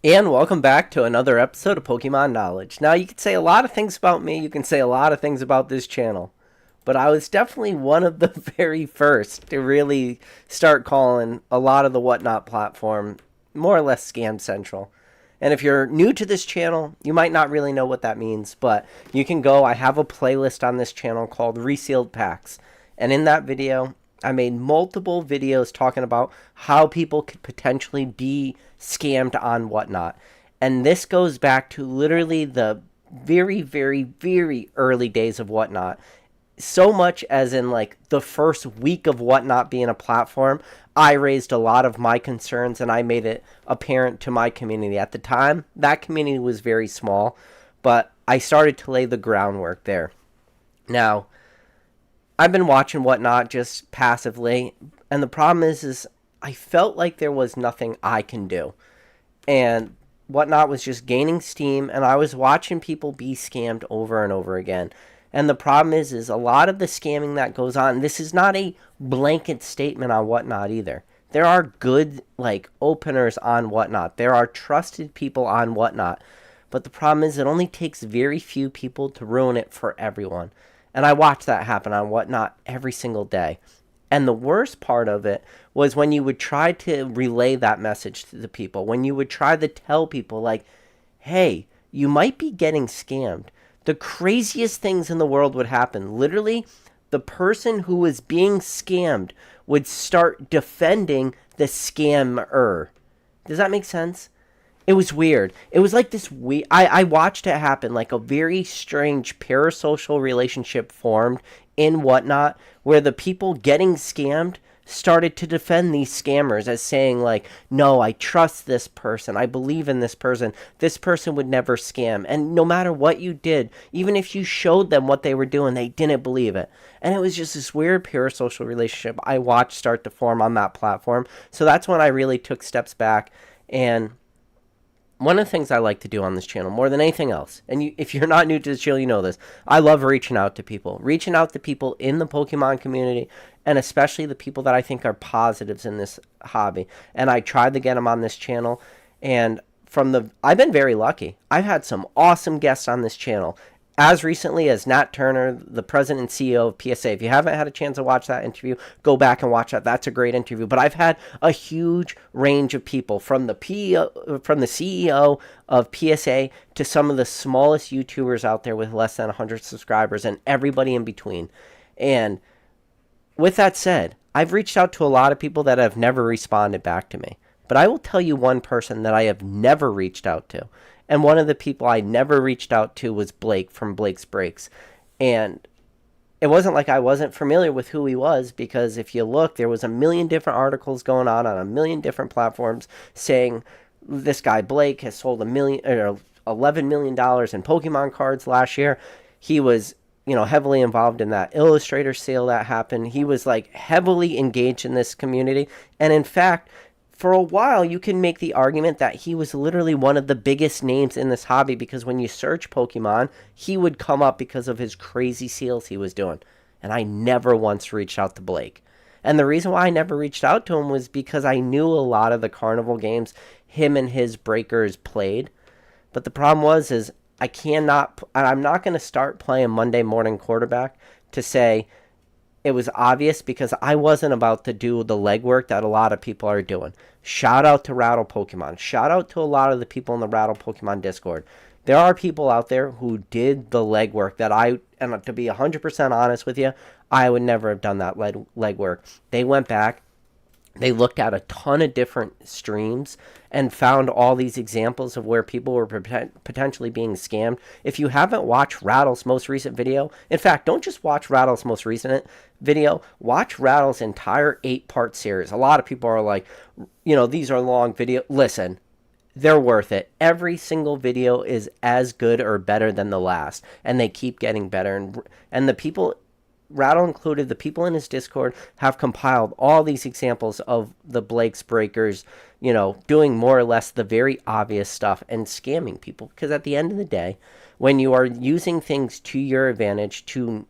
And welcome back to another episode of Pokemon Knowledge. Now, you can say a lot of things about me, you can say a lot of things about this channel, but I was definitely one of the very first to really start calling a lot of the WhatNot platform more or less scam central. And if you're new to this channel, you might not really know what that means, but you can go. I have a playlist on this channel called Resealed Packs. And in that video, I made multiple videos talking about how people could potentially be scammed on WhatNot. And this goes back to literally the very, very, very early days of WhatNot. So much as in like the first week of WhatNot being a platform, I raised a lot of my concerns and I made it apparent to my community. At the time, that community was very small, but I started to lay the groundwork there. Now, I've been watching WhatNot just passively, and the problem is I felt like there was nothing I can do, and WhatNot was just gaining steam, and I was watching people be scammed over and over again. And the problem is a lot of the scamming that goes on. This is not a blanket statement on WhatNot either. There are good like openers on WhatNot. There are trusted people on WhatNot, but the problem is it only takes very few people to ruin it for everyone. And I watch that happen on WhatNot every single day. And the worst part of it was when you would try to relay that message to the people, when you would try to tell people, like, hey, you might be getting scammed. The craziest things in the world would happen. Literally, the person who was being scammed would start defending the scammer. Does that make sense? It was weird. It was like this weird. I watched it happen, like a very strange parasocial relationship formed in WhatNot, where the people getting scammed started to defend these scammers as saying like, no, I trust this person, I believe in this person would never scam. And no matter what you did, even if you showed them what they were doing, they didn't believe it. And it was just this weird parasocial relationship I watched start to form on that platform. So that's when I really took steps back. And one of the things I like to do on this channel more than anything else, and if you're not new to this channel, you know this, I love reaching out to people in the Pokemon community, and especially the people that I think are positives in this hobby. And I tried to get them on this channel, and I've been very lucky. I've had some awesome guests on this channel, as recently as Nat Turner, the president and CEO of PSA. If you haven't had a chance to watch that interview, go back and watch that. That's a great interview. But I've had a huge range of people, from the CEO of PSA to some of the smallest YouTubers out there with less than 100 subscribers, and everybody in between. And with that said, I've reached out to a lot of people that have never responded back to me. But I will tell you one person that I have never reached out to. And one of the people I never reached out to was Blake from Blake's Breaks. And it wasn't like I wasn't familiar with who he was, because if you look, there was a million different articles going on a million different platforms saying this guy Blake has sold $11 million in Pokemon cards last year. He was heavily involved in that Illustrator sale that happened. He was like heavily engaged in this community. And in fact, for a while, you can make the argument that he was literally one of the biggest names in this hobby, because when you search Pokemon, he would come up because of his crazy sales he was doing. And I never once reached out to Blake. And the reason why I never reached out to him was because I knew a lot of the carnival games him and his breakers played. But the problem is I'm not going to start playing Monday morning quarterback to say it was obvious, because I wasn't about to do the legwork that a lot of people are doing. Shout out to Rattle Pokemon. Shout out to a lot of the people in the Rattle Pokemon Discord. There are people out there who did the legwork that and to be 100% honest with you, I would never have done that legwork. They went back, they looked at a ton of different streams and found all these examples of where people were potentially being scammed. If you haven't watched Rattle's most recent video, in fact, don't just watch Rattle's most recent video, watch Rattle's entire 8-part series. A lot of people are like, these are long videos. Listen, they're worth it. Every single video is as good or better than the last, and they keep getting better. And the people, Rattle included, the people in his Discord have compiled all these examples of the Blake's Breakers, doing more or less the very obvious stuff and scamming people. Because at the end of the day, when you are using things to your advantage to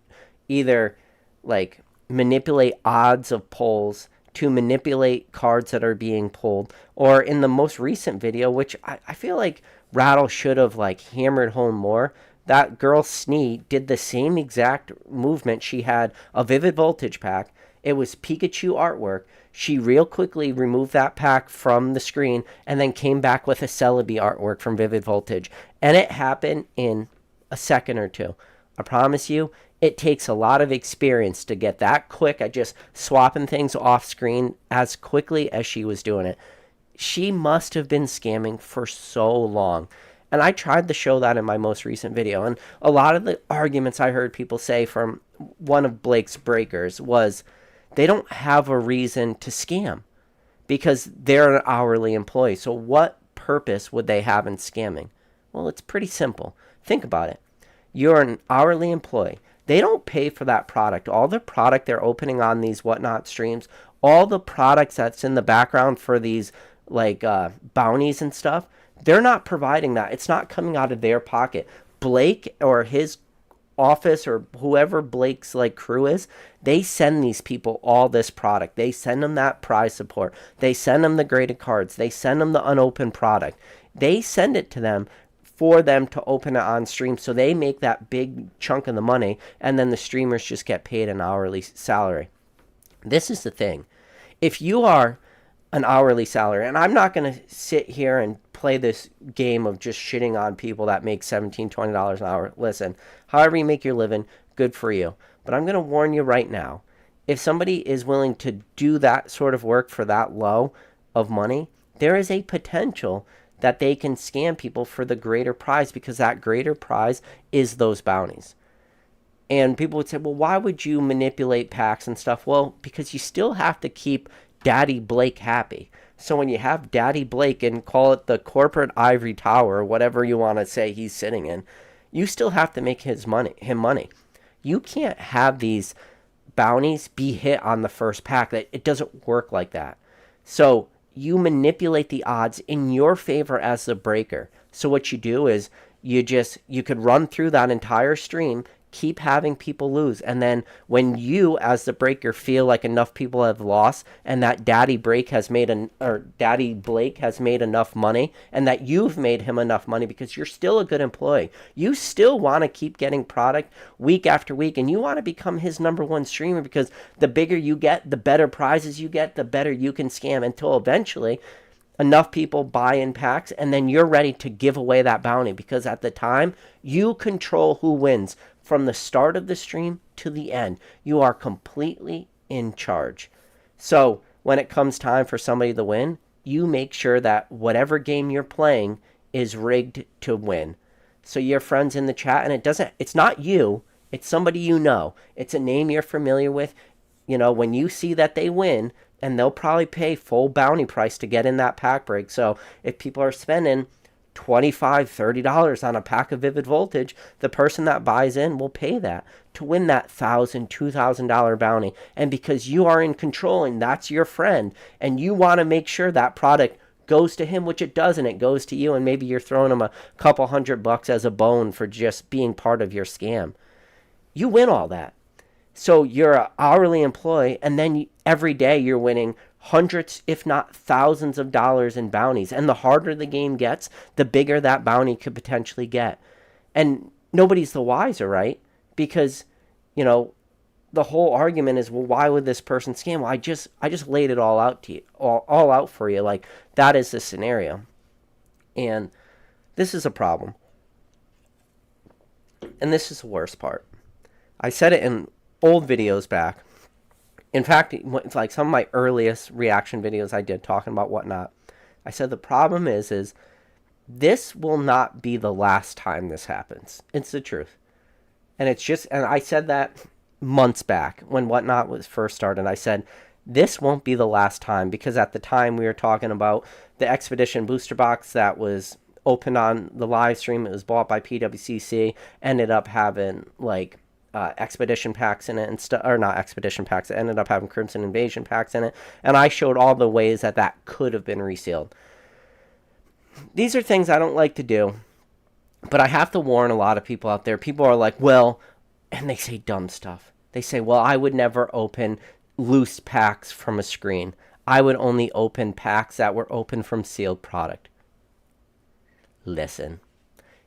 either like manipulate odds of polls, to manipulate cards that are being pulled. Or in the most recent video, which I feel like Rattle should have like hammered home more, that girl Snee did the same exact movement. She had a Vivid Voltage pack. It was Pikachu artwork. She real quickly removed that pack from the screen and then came back with a Celebi artwork from Vivid Voltage. And it happened in a second or two. I promise you, it takes a lot of experience to get that quick at just swapping things off screen as quickly as she was doing it. She must have been scamming for so long. And I tried to show that in my most recent video. And a lot of the arguments I heard people say from one of Blake's breakers was they don't have a reason to scam because they're an hourly employee. So what purpose would they have in scamming? Well, it's pretty simple. Think about it. You're an hourly employee. They don't pay for that product. All the product they're opening on these WhatNot streams, all the products that's in the background for these like bounties and stuff, they're not providing that. It's not coming out of their pocket. Blake or his office or whoever Blake's like crew is, they send these people all this product. They send them that prize support. They send them the graded cards. They send them the unopened product. They send it to them for them to open it on stream, so they make that big chunk of the money, and then the streamers just get paid an hourly salary. This is the thing. If you are an hourly salary, and I'm not going to sit here and play this game of just shitting on people that make $17, $20 an hour. Listen, however you make your living, good for you. But I'm going to warn you right now, if somebody is willing to do that sort of work for that low of money, there is a potential that they can scam people for the greater prize, because that greater prize is those bounties. And people would say, well, why would you manipulate packs and stuff? Well, because you still have to keep Daddy Blake happy. So when you have Daddy Blake and call it the corporate ivory tower, or whatever you want to say he's sitting in, you still have to make him money. You can't have these bounties be hit on the first pack. It doesn't work like that. So you manipulate the odds in your favor as the breaker. So what you do is you could run through that entire stream, keep having people lose, and then when you as the breaker feel like enough people have lost and that Daddy Blake has made enough money, and that you've made him enough money because you're still a good employee, you still want to keep getting product week after week, and you want to become his number one streamer, because the bigger you get, the better prizes you get, the better you can scam, until eventually enough people buy in packs, and then you're ready to give away that bounty, because at the time you control who wins. From the start of the stream to the end, you are completely in charge. So when it comes time for somebody to win, you make sure that whatever game you're playing is rigged to win. So your friends in the chat, and it's not you, it's somebody you know. It's a name you're familiar with. You know, when you see that they win, and they'll probably pay full bounty price to get in that pack break. So if people are spending $25, $30 on a pack of Vivid Voltage, the person that buys in will pay that to win that $1,000, $2,000 bounty. And because you are in control and that's your friend, and you want to make sure that product goes to him, which it doesn't, it goes to you, and maybe you're throwing him a couple $100 as a bone for just being part of your scam, you win all that. So you're an hourly employee, and then every day you're winning hundreds, if not thousands of dollars in bounties. And the harder the game gets, the bigger that bounty could potentially get. And nobody's the wiser, right? Because, you know, the whole argument is, well, why would this person scam? Well, I just laid it all out to you, all out for you. Like, that is the scenario. And this is a problem. And this is the worst part. I said it in old videos back. In fact, it's like some of my earliest reaction videos I did talking about WhatNot. I said the problem is this will not be the last time this happens. It's the truth. And I said that months back when WhatNot was first started. I said, this won't be the last time, because at the time we were talking about the Expedition booster box that was opened on the live stream. It was bought by PWCC, ended up having like Expedition packs in it, and or not Expedition packs. It ended up having Crimson Invasion packs in it, and I showed all the ways that could have been resealed. These are things I don't like to do, but I have to warn a lot of people out there. People are like, well, and they say dumb stuff. They say, well, I would never open loose packs from a screen. I would only open packs that were open from sealed product. Listen,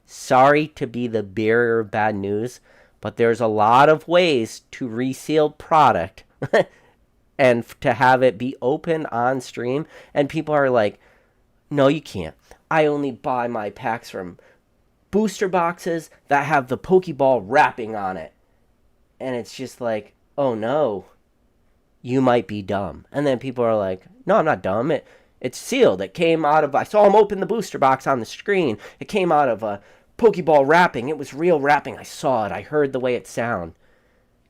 sorry to be the bearer of bad news, but there's a lot of ways to reseal product and to have it be open on stream. And people are like, no, you can't. I only buy my packs from booster boxes that have the Pokeball wrapping on it. And it's just like, oh no, you might be dumb. And then people are like, no, I'm not dumb. It's sealed. It came out of, I saw him open the booster box on the screen. It came out of a Pokeball wrapping. It was real wrapping. I saw it. I heard the way it sounded.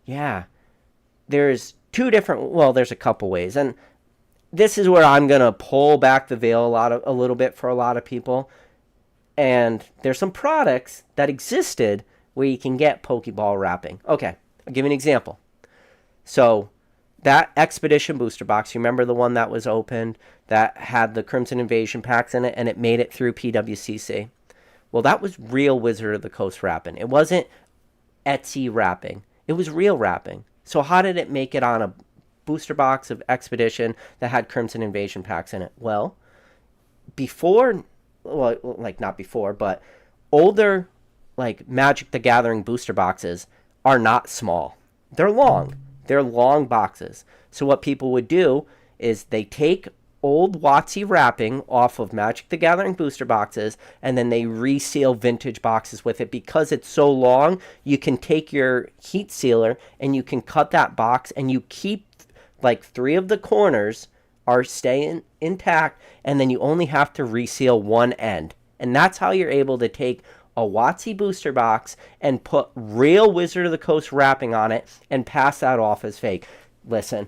Yeah. There's there's a couple ways. And this is where I'm going to pull back the veil a little bit for a lot of people. And there's some products that existed where you can get Pokeball wrapping. Okay, I'll give you an example. So that Expedition booster box, you remember the one that was opened that had the Crimson Invasion packs in it and it made it through PWCC? Well, that was real Wizard of the Coast wrapping. It wasn't Etsy wrapping. It was real wrapping. So how did it make it on a booster box of Expedition that had Crimson Invasion packs in it? Well, not before, but older, like Magic the Gathering booster boxes are not small. They're long. They're long boxes. So what people would do is they take old WotC wrapping off of Magic the Gathering booster boxes, and then they reseal vintage boxes with it. Because it's so long, you can take your heat sealer and you can cut that box, and you keep like 3 of the corners are staying intact, and then you only have to reseal one end. And that's how you're able to take a WotC booster box and put real Wizard of the Coast wrapping on it and pass that off as fake. Listen,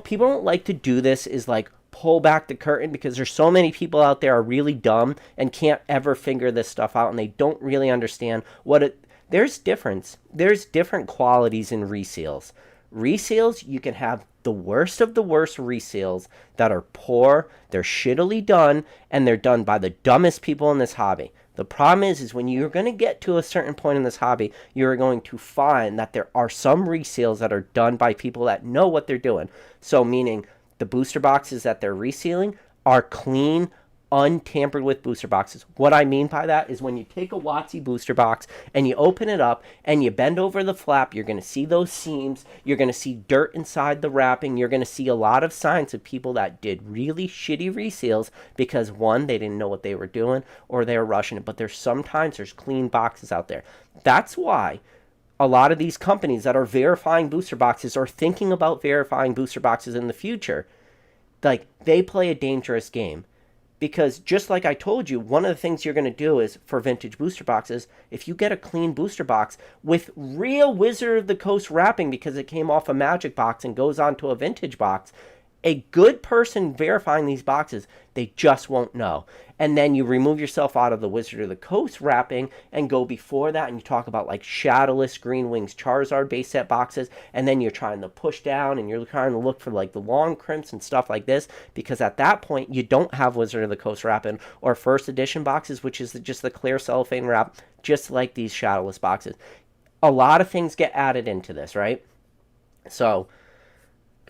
people don't like to do this, is like pull back the curtain, because there's so many people out there are really dumb and can't ever figure this stuff out, and they don't really understand there's different qualities in reseals. Reseals, you can have the worst of the worst reseals that are poor, they're shittily done, and they're done by the dumbest people in this hobby. The problem is when you're going to get to a certain point in this hobby, you're going to find that there are some reseals that are done by people that know what they're doing. So meaning the booster boxes that they're resealing are clean, untampered with booster boxes. What I mean by that is when you take a WotC booster box and you open it up and you bend over the flap, you're going to see those seams, you're going to see dirt inside the wrapping, you're going to see a lot of signs of people that did really shitty reseals because, one, they didn't know what they were doing, or they were rushing it. But there's clean boxes out there. That's why a lot of these companies that are verifying booster boxes or thinking about verifying booster boxes in the future, like, they play a dangerous game. Because just like I told you, one of the things you're going to do is, for vintage booster boxes, if you get a clean booster box with real Wizard of the Coast wrapping because it came off a Magic box and goes onto a vintage box, a good person verifying these boxes, they just won't know. And then you remove yourself out of the Wizard of the Coast wrapping and go before that, and you talk about like Shadowless, Green Wings, Charizard base set boxes, and then you're trying to push down and you're trying to look for like the long crimps and stuff like this, because at that point you don't have Wizard of the Coast wrapping or first edition boxes, which is just the clear cellophane wrap, just like these Shadowless boxes. A lot of things get added into this, right? So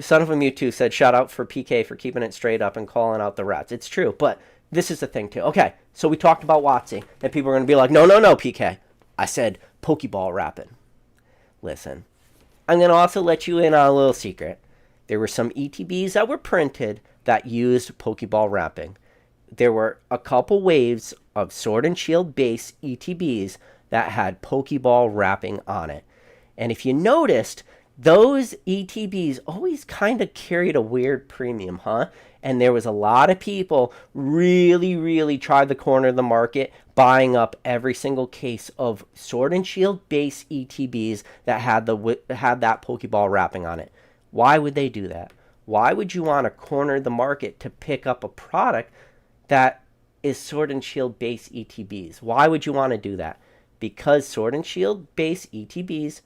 Son of a Mewtwo said, shout out for PK for keeping it straight up and calling out the rats. It's true, but this is the thing too. Okay, so we talked about WotC, and people are going to be like, no, PK. I said Pokeball wrapping. Listen, I'm going to also let you in on a little secret. There were some ETBs that were printed that used Pokeball wrapping. There were a couple waves of Sword and Shield base ETBs that had Pokeball wrapping on it. And if you noticed, those ETBs always kind of carried a weird premium, huh? And there was a lot of people really tried to corner the market, buying up every single case of Sword and Shield base ETBs that had that Pokeball wrapping on it. Why would they do that? Why would you want to corner the market to pick up a product that is Sword and Shield base ETBs? Why would you want to do that? Because Sword and Shield base ETBs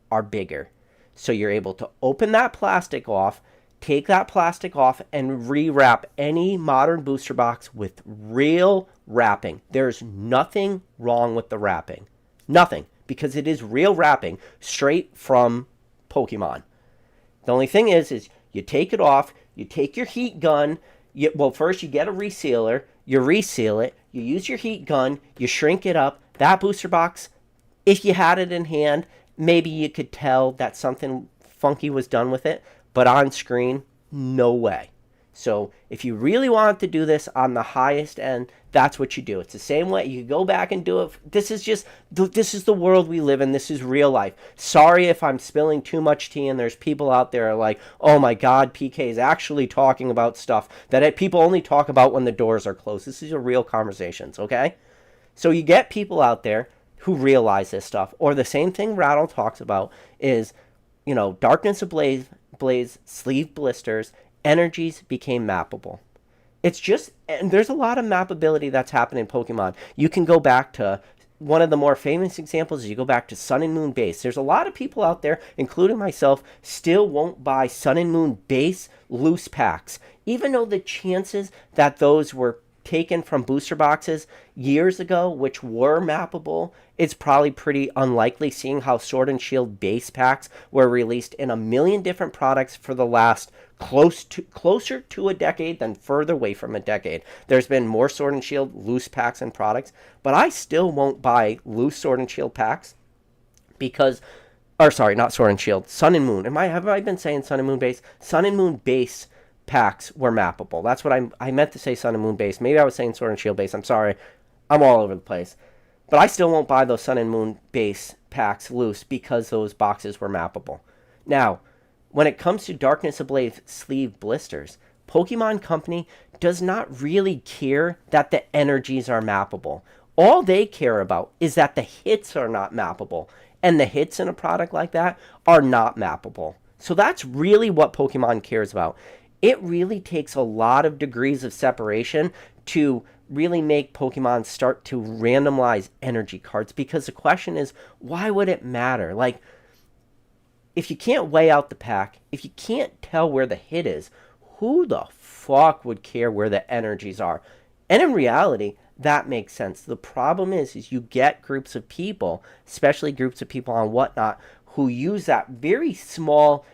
are bigger. So you're able to open that plastic off, take that plastic off, and rewrap any modern booster box with real wrapping. There's nothing wrong with the wrapping. Nothing. Because it is real wrapping straight from Pokemon. The only thing is you take it off, you take your heat gun, well, first you get a resealer, you reseal it, you use your heat gun, you shrink it up. That booster box, if you had it in hand, maybe you could tell that something funky was done with it, but on screen, no way. So if you really want to do this on the highest end, that's what you do. It's the same way. You go back and do it. This is the world we live in. This is real life. Sorry if I'm spilling too much tea and there's people out there like, oh my God, PK is actually talking about stuff that people only talk about when the doors are closed. This is a real conversations, okay? So you get people out there who realize this stuff. Or the same thing Rattle talks about is, Darkness Ablaze, sleeve blisters, energies became mappable. It's just, and there's a lot of mappability that's happened in Pokemon. You can go back to one of the more famous examples is you go back to Sun and Moon base. There's a lot of people out there, including myself, still won't buy Sun and Moon base loose packs, even though the chances that those were taken from booster boxes years ago, which were mappable, it's probably pretty unlikely, seeing how Sword and Shield base packs were released in a million different products for the last closer to a decade than further away from a decade. There's been more Sword and Shield loose packs and products, but I still won't buy loose Sword and Shield packs because, or sorry, not Sword and Shield, Sun and Moon. Have I been saying Sun and Moon base? Sun and Moon base packs were mappable. That's what I meant to say, Sun and Moon base. Maybe I was saying Sword and Shield base. I'm sorry. I'm all over the place. But I still won't buy those Sun and Moon base packs loose because those boxes were mappable. Now, when it comes to Darkness Ablaze sleeve blisters, Pokemon Company does not really care that the energies are mappable. All they care about is that the hits are not mappable. And the hits in a product like that are not mappable. So that's really what Pokemon cares about. It really takes a lot of degrees of separation to really make Pokemon start to randomize energy cards, because the question is, why would it matter? Like, if you can't weigh out the pack, if you can't tell where the hit is, who the fuck would care where the energies are? And in reality, that makes sense. The problem is you get groups of people, especially groups of people on WhatNot, who use that very small,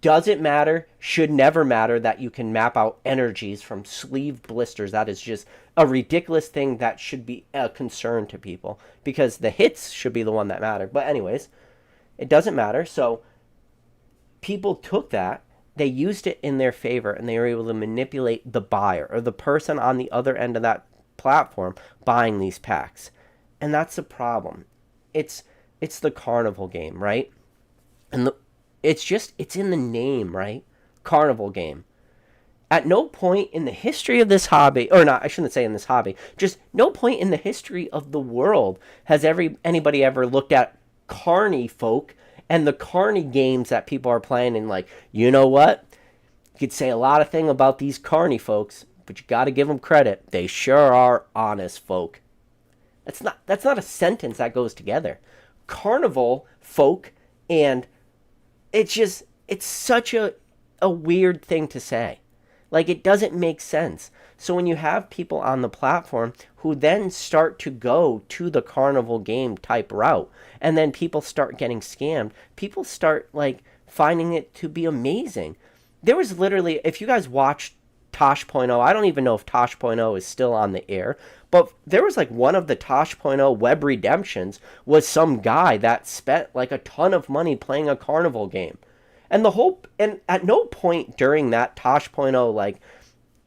doesn't matter, should never matter, that you can map out energies from sleeve blisters. That is just a ridiculous thing that should be a concern to people, because the hits should be the one that matter. But anyways, it doesn't matter. So people took that, they used it in their favor, and they were able to manipulate the buyer or the person on the other end of that platform buying these packs. And that's the problem. It's the carnival game, right? And it's in the name, right? Carnival game. At no point in the history of this hobby, or not, I shouldn't say in this hobby, just no point in the history of the world has anybody ever looked at carny folk and the carny games that people are playing and like, you know what? You could say a lot of things about these carny folks, but you got to give them credit. They sure are honest folk. That's not a sentence that goes together. Carnival folk, and it's such a weird thing to say. Like, it doesn't make sense. So when you have people on the platform who then start to go to the carnival game type route, and then people start getting scammed, people start like finding it to be amazing. There was literally, if you guys watched Tosh.0, I don't even know if Tosh.0 is still on the air, but there was like one of the Tosh.0 web redemptions was some guy that spent like a ton of money playing a carnival game. And at no point during that Tosh.0 like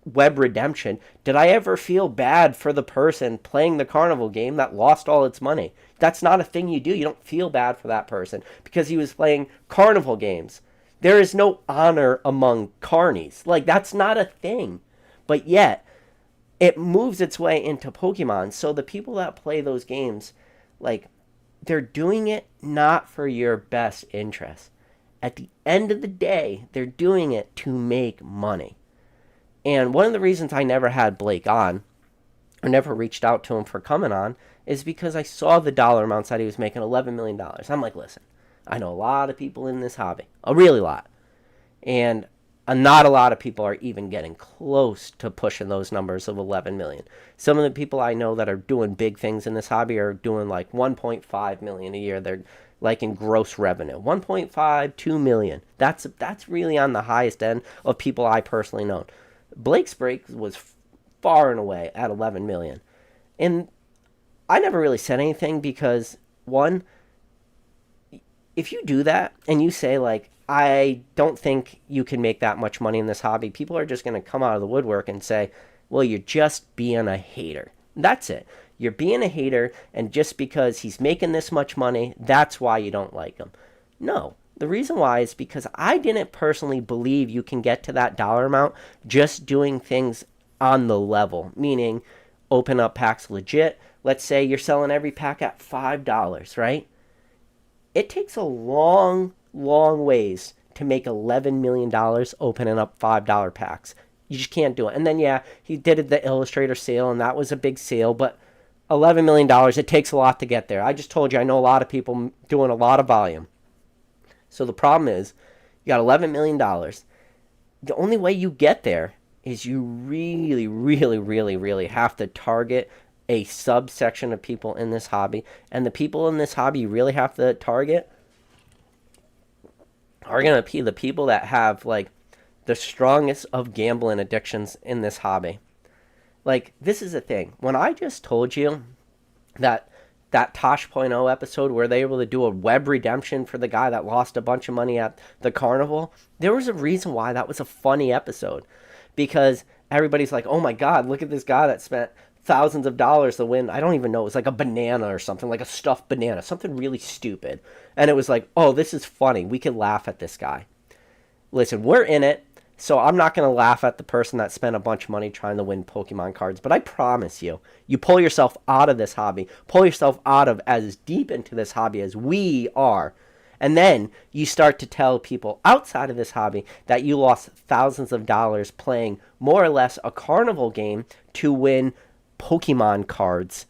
web redemption did I ever feel bad for the person playing the carnival game that lost all its money. That's not a thing you do. You don't feel bad for that person because he was playing carnival games. There is no honor among carnies. Like, that's not a thing. But yet, it moves its way into Pokemon. So the people that play those games, like, they're doing it not for your best interest. At the end of the day, they're doing it to make money. And one of the reasons I never had Blake on, or never reached out to him for coming on, is because I saw the dollar amounts that he was making, $11 million. I'm like, listen, I know a lot of people in this hobby, a really lot. And not a lot of people are even getting close to pushing those numbers of 11 million. Some of the people I know that are doing big things in this hobby are doing like 1.5 million a year. like in gross revenue. 1.5, 2 million. That's really on the highest end of people I personally know. Blake's break was far and away at 11 million. And I never really said anything because, one, if you do that and you say, like, I don't think you can make that much money in this hobby, people are just going to come out of the woodwork and say, well, you're just being a hater. That's it. You're being a hater, and just because he's making this much money, that's why you don't like him. No. The reason why is because I didn't personally believe you can get to that dollar amount just doing things on the level, meaning open up packs legit. Let's say you're selling every pack at $5, right? It takes a long ways to make $11 million opening up $5 packs. You just can't do it. And then, yeah, he did the Illustrator sale, and that was a big sale, but $11 million, it takes a lot to get there. I just told you, I know a lot of people doing a lot of volume. So the problem is, you got $11 million. The only way you get there is you really have to target a subsection of people in this hobby. And the people in this hobby you really have to target are going to be the people that have, like, the strongest of gambling addictions in this hobby. Like, this is the thing. When I just told you that Tosh.0 episode where they were able to do a web redemption for the guy that lost a bunch of money at the carnival, there was a reason why that was a funny episode. Because everybody's like, oh my God, look at this guy that spent thousands of dollars to win. I don't even know. It was like a banana or something, like a stuffed banana, something really stupid. And it was like, oh, this is funny. We can laugh at this guy. Listen, we're in it. So I'm not going to laugh at the person that spent a bunch of money trying to win Pokemon cards. But I promise you, you pull yourself out of this hobby, pull yourself out of as deep into this hobby as we are, and then you start to tell people outside of this hobby that you lost thousands of dollars playing more or less a carnival game to win Pokemon cards,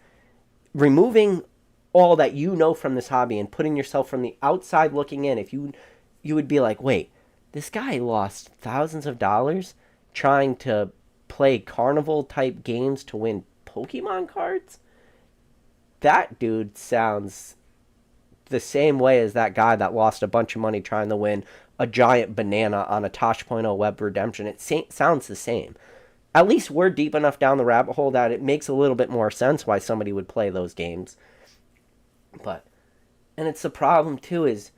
removing all that you know from this hobby and putting yourself from the outside looking in. If you would be like, wait, this guy lost thousands of dollars trying to play carnival type games to win Pokemon cards? That dude sounds the same way as that guy that lost a bunch of money trying to win a giant banana on a Tosh.0 web redemption. It sounds the same. At least we're deep enough down the rabbit hole that it makes a little bit more sense why somebody would play those games. And it's the problem too is,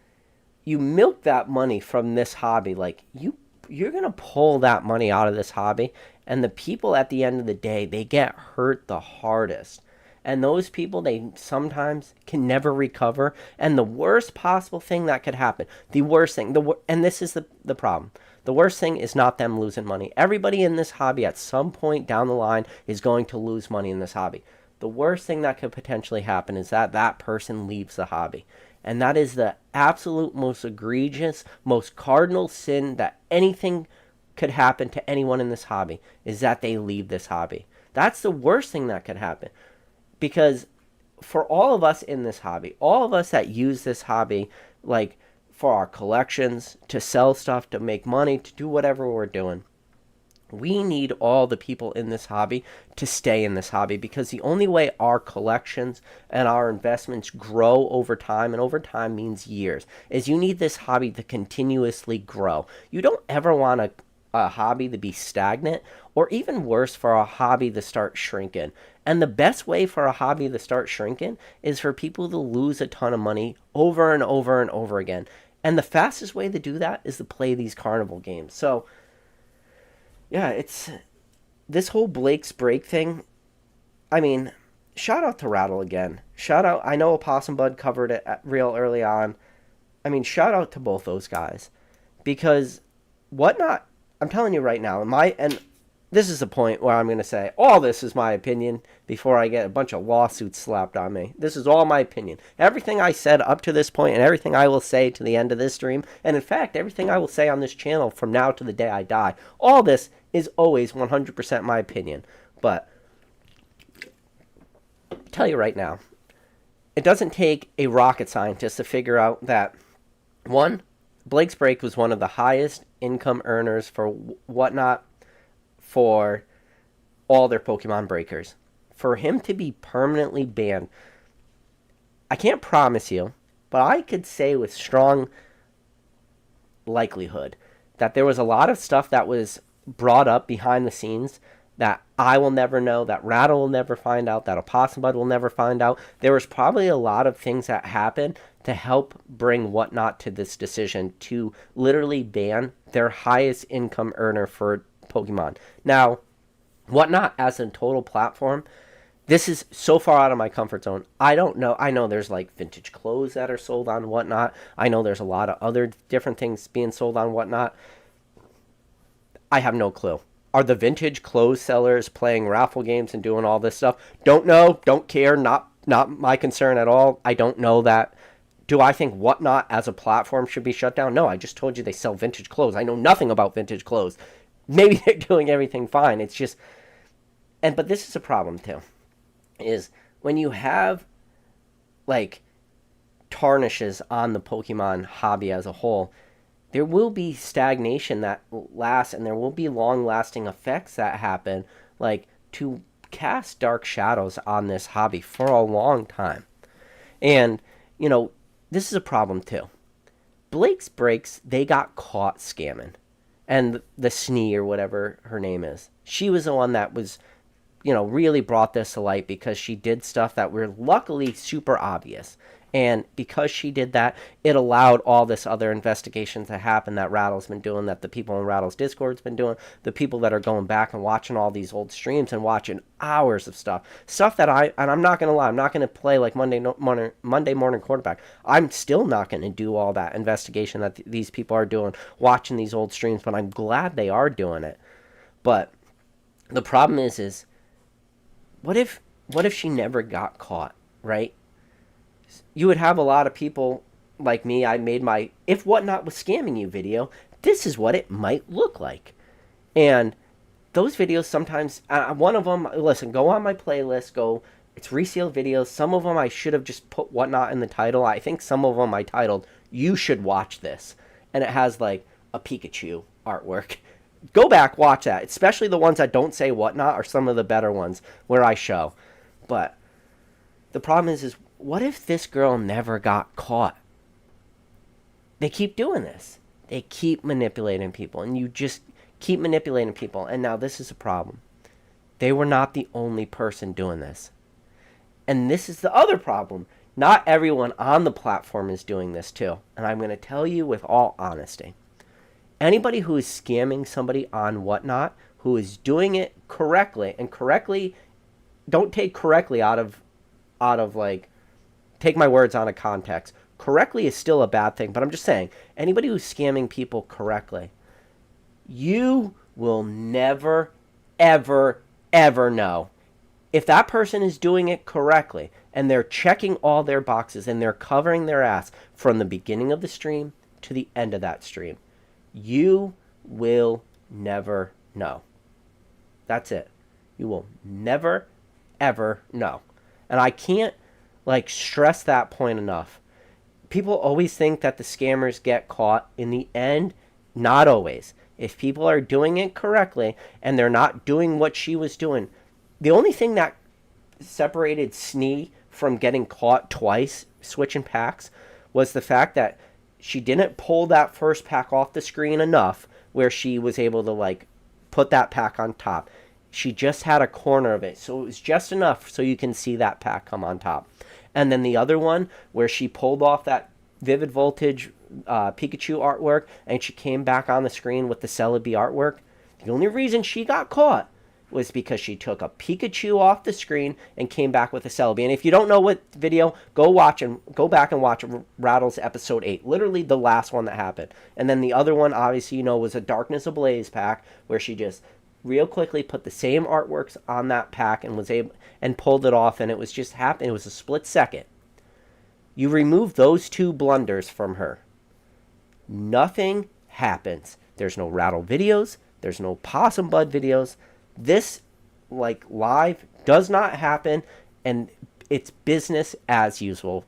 you milk that money from this hobby. Like, you're going to pull that money out of this hobby, and the people at the end of the day, they get hurt the hardest. And those people, they sometimes can never recover. And the worst possible thing that could happen, the worst thing, and this is the problem. The worst thing is not them losing money. Everybody in this hobby at some point down the line is going to lose money in this hobby. The worst thing that could potentially happen is that person leaves the hobby. And that is the absolute most egregious, most cardinal sin that anything could happen to anyone in this hobby, is that they leave this hobby. That's the worst thing that could happen. Because for all of us in this hobby, all of us that use this hobby, like, for our collections, to sell stuff, to make money, to do whatever we're doing, we need all the people in this hobby to stay in this hobby, because the only way our collections and our investments grow over time, and over time means years, is you need this hobby to continuously grow. You don't ever want a hobby to be stagnant, or even worse, for a hobby to start shrinking. And the best way for a hobby to start shrinking is for people to lose a ton of money over and over and over again. And the fastest way to do that is to play these carnival games. So yeah, it's this whole Blake's break thing. I mean, shout out to Rattle again. Shout out, I know Opossum Bud covered it real early on. I mean, shout out to both those guys. Because WhatNot, I'm telling you right now, and this is the point where I'm going to say, all this is my opinion before I get a bunch of lawsuits slapped on me. This is all my opinion. Everything I said up to this point, and everything I will say to the end of this stream, and in fact, everything I will say on this channel from now to the day I die, all this is always 100% my opinion. But I'll tell you right now, it doesn't take a rocket scientist to figure out that, one, Blake's Break was one of the highest income earners for WhatNot for all their Pokemon breakers. For him to be permanently banned, I can't promise you but I could say with strong likelihood that there was a lot of stuff that was brought up behind the scenes that I will never know, that Rattle will never find out, that Opossum Bud will never find out. There was probably a lot of things that happened to help bring WhatNot to this decision to literally ban their highest income earner for Pokemon. Now, WhatNot as a total platform, this is so far out of my comfort zone. I don't know. I know there's like vintage clothes that are sold on WhatNot. I know there's a lot of other different things being sold on WhatNot. I have no clue. Are the vintage clothes sellers playing raffle games and doing all this stuff? Don't know. Don't care. Not my concern at all. I don't know that. Do I think WhatNot as a platform should be shut down? No, I just told you they sell vintage clothes. I know nothing about vintage clothes. Maybe they're doing everything fine. It's just, but this is a problem too, is when you have like tarnishes on the Pokemon hobby as a whole, there will be stagnation that lasts, and there will be long-lasting effects that happen, like to cast dark shadows on this hobby for a long time. And, this is a problem too. Blake's Breaks, they got caught scamming. And the Snee, or whatever her name is, she was the one that was, really brought this to light because she did stuff that were luckily super obvious. And because she did that, it allowed all this other investigation to happen that Rattle's been doing, that the people in Rattle's Discord's been doing, the people that are going back and watching all these old streams and watching hours of stuff that I'm not going to lie, I'm not going to play like Monday morning quarterback. I'm still not going to do all that investigation that these people are doing, watching these old streams, but I'm glad they are doing it. But the problem is what if she never got caught, right? You would have a lot of people like me. I made my "If WhatNot was scamming you" video. This is what it might look like. And those videos sometimes, one of them, listen, go on my playlist, it's Reseal videos. Some of them I should have just put WhatNot in the title. I think some of them I titled, "You Should Watch This." And it has like a Pikachu artwork. Go back, watch that. Especially the ones that don't say WhatNot are some of the better ones where I show. But the problem is what if this girl never got caught? They keep doing this. They keep manipulating people, and you just keep manipulating people. And now this is a problem. They were not the only person doing this. And this is the other problem. Not everyone on the platform is doing this too. And I'm going to tell you with all honesty. Anybody who is scamming somebody on WhatNot, who is doing it correctly, and correctly, don't take correctly out of like, take my words out of context. Correctly is still a bad thing, but I'm just saying, anybody who's scamming people correctly, you will never, ever, ever know. If that person is doing it correctly, and they're checking all their boxes, and they're covering their ass from the beginning of the stream to the end of that stream, you will never know. That's it. You will never, ever know. And I can't stress that point enough. People always think that the scammers get caught. In the end, not always. If people are doing it correctly and they're not doing what she was doing, the only thing that separated Snee from getting caught twice switching packs was the fact that she didn't pull that first pack off the screen enough where she was able to put that pack on top. She just had a corner of it, so it was just enough so you can see that pack come on top. And then the other one, where she pulled off that Vivid Voltage Pikachu artwork, and she came back on the screen with the Celebi artwork, the only reason she got caught was because she took a Pikachu off the screen and came back with a Celebi. And if you don't know what video, go back and watch Rattle's episode 8, literally the last one that happened. And then the other one, obviously, was a Darkness Ablaze pack, where she just real quickly put the same artworks on that pack and was able and pulled it off, and it was just happening. It was a split second. You remove those two blunders from her, nothing happens. There's no Rattle videos. There's no Possum Bud videos. This live does not happen, and it's business as usual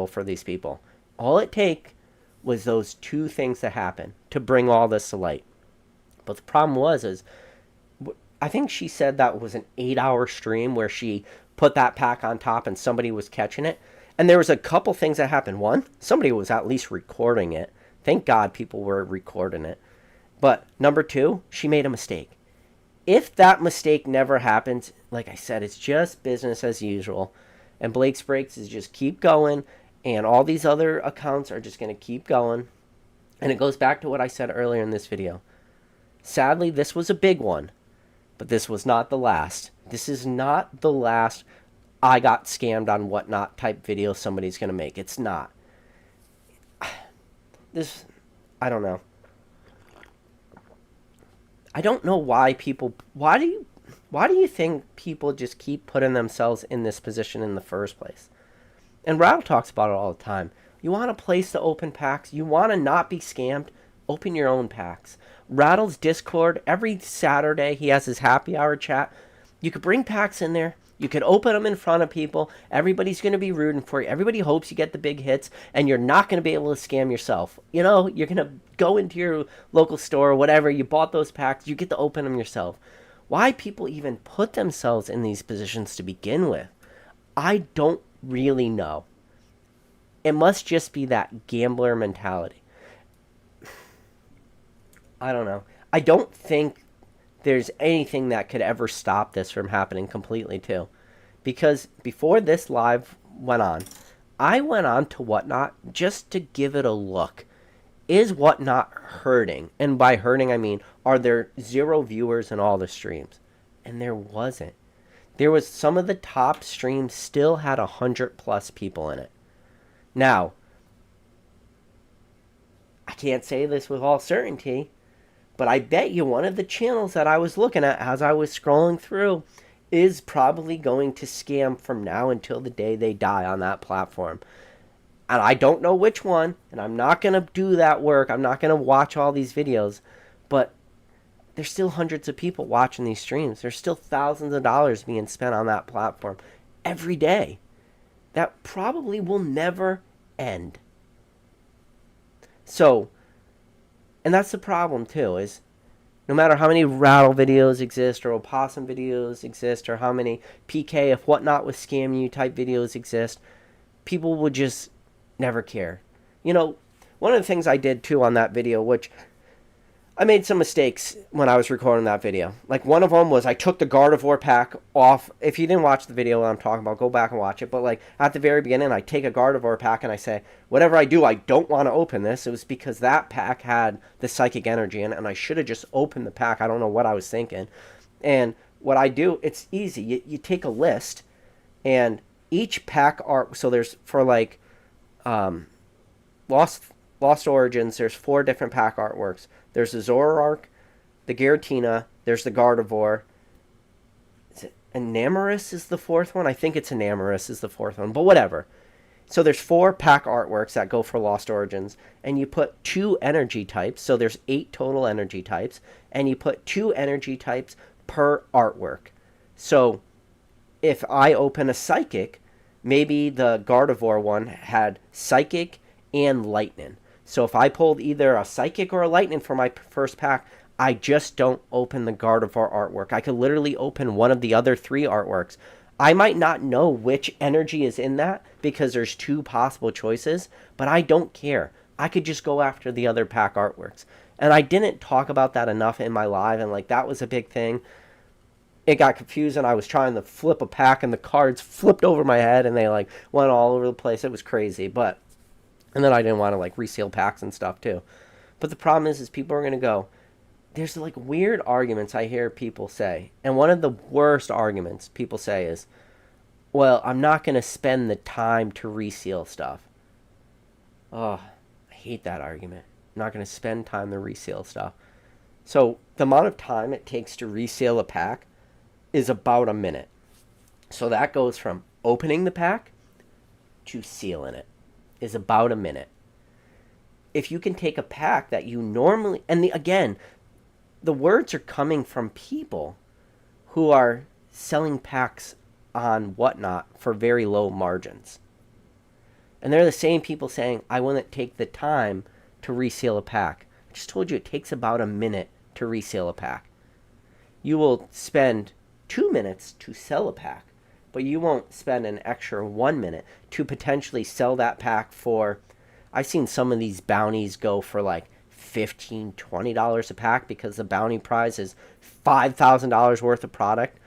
for these people. All it take was those two things to happen to bring all this to light. But the problem is I think she said that was an 8-hour stream where she put that pack on top and somebody was catching it. And there was a couple things that happened. One, somebody was at least recording it. Thank God people were recording it. But number two, she made a mistake. If that mistake never happens, like I said, it's just business as usual. And Blake's Breaks is just keep going. And all these other accounts are just going to keep going. And it goes back to what I said earlier in this video. Sadly, this was a big one. But this was not the last. This is not the last I got scammed on WhatNot type video somebody's going to make. It's not. This, I don't know. I don't know why people, why do you think people just keep putting themselves in this position in the first place? And Rattle talks about it all the time. You want a place to open packs? You want to not be scammed? Open your own packs. Rattle's Discord, every Saturday he has his happy hour chat. You could bring packs in there. You could open them in front of people. Everybody's going to be rooting for you. Everybody hopes you get the big hits, and you're not going to be able to scam yourself. You know, you're going to go into your local store or whatever. You bought those packs. You get to open them yourself. Why people even put themselves in these positions to begin with, I don't really know. It must just be that gambler mentality. I don't know. I don't think there's anything that could ever stop this from happening completely too. Because before this live went on, I went on to WhatNot just to give it a look. Is WhatNot hurting? And by hurting, I mean, are there 0 viewers in all the streams? And there wasn't. There was some of the top streams still had 100+ people in it. Now, I can't say this with all certainty, but I bet you one of the channels that I was looking at as I was scrolling through is probably going to scam from now until the day they die on that platform. And I don't know which one, and I'm not going to do that work. I'm not going to watch all these videos, but there's still hundreds of people watching these streams. There's still thousands of dollars being spent on that platform every day. That probably will never end. So, and that's the problem too, is no matter how many Rattle videos exist or Opossum videos exist or how many PK if WhatNot was scamming you type videos exist, people will just never care. You know, one of the things I did too on that video, which I made some mistakes when I was recording that video. Like one of them was I took the Gardevoir pack off. If you didn't watch the video I'm talking about, go back and watch it. But like at the very beginning, I take a Gardevoir pack and I say, whatever I do, I don't want to open this. It was because that pack had the psychic energy in it and I should have just opened the pack. I don't know what I was thinking. And what I do, it's easy. You take a list and each pack art, so there's for like Lost Origins, there's 4 different pack artworks. There's the Zoroark, the Giratina, there's the Gardevoir. Is it Enamorus is the 4th one? I think it's Enamorus is the 4th one, but whatever. So there's 4 pack artworks that go for Lost Origins, and you put 2 energy types, so there's 8 total energy types, and you put 2 energy types per artwork. So if I open a Psychic, maybe the Gardevoir one had Psychic and Lightning. So if I pulled either a Psychic or a Lightning for my first pack, I just don't open the Gardevoir artwork. I could literally open one of the other 3 artworks. I might not know which energy is in that because there's 2 possible choices, but I don't care. I could just go after the other pack artworks. And I didn't talk about that enough in my live, and like that was a big thing. It got confusing. I was trying to flip a pack and the cards flipped over my head and they like went all over the place. It was crazy, but and then I didn't want to like reseal packs and stuff too. But the problem is people are going to go, there's like weird arguments I hear people say. And one of the worst arguments people say is, well, I'm not going to spend the time to reseal stuff. Oh, I hate that argument. I'm not going to spend time to reseal stuff. So the amount of time it takes to reseal a pack is about a minute. So that goes from opening the pack to sealing it. Is about a minute. If you can take a pack that you normally, and again, the words are coming from people who are selling packs on WhatNot for very low margins. And they're the same people saying, I wouldn't take the time to reseal a pack. I just told you it takes about a minute to reseal a pack. You will spend 2 minutes to sell a pack. but you won't spend an extra 1 minute to potentially sell that pack for, I've seen some of these bounties go for like $15, $20 a pack because the bounty prize is $5,000 worth of product.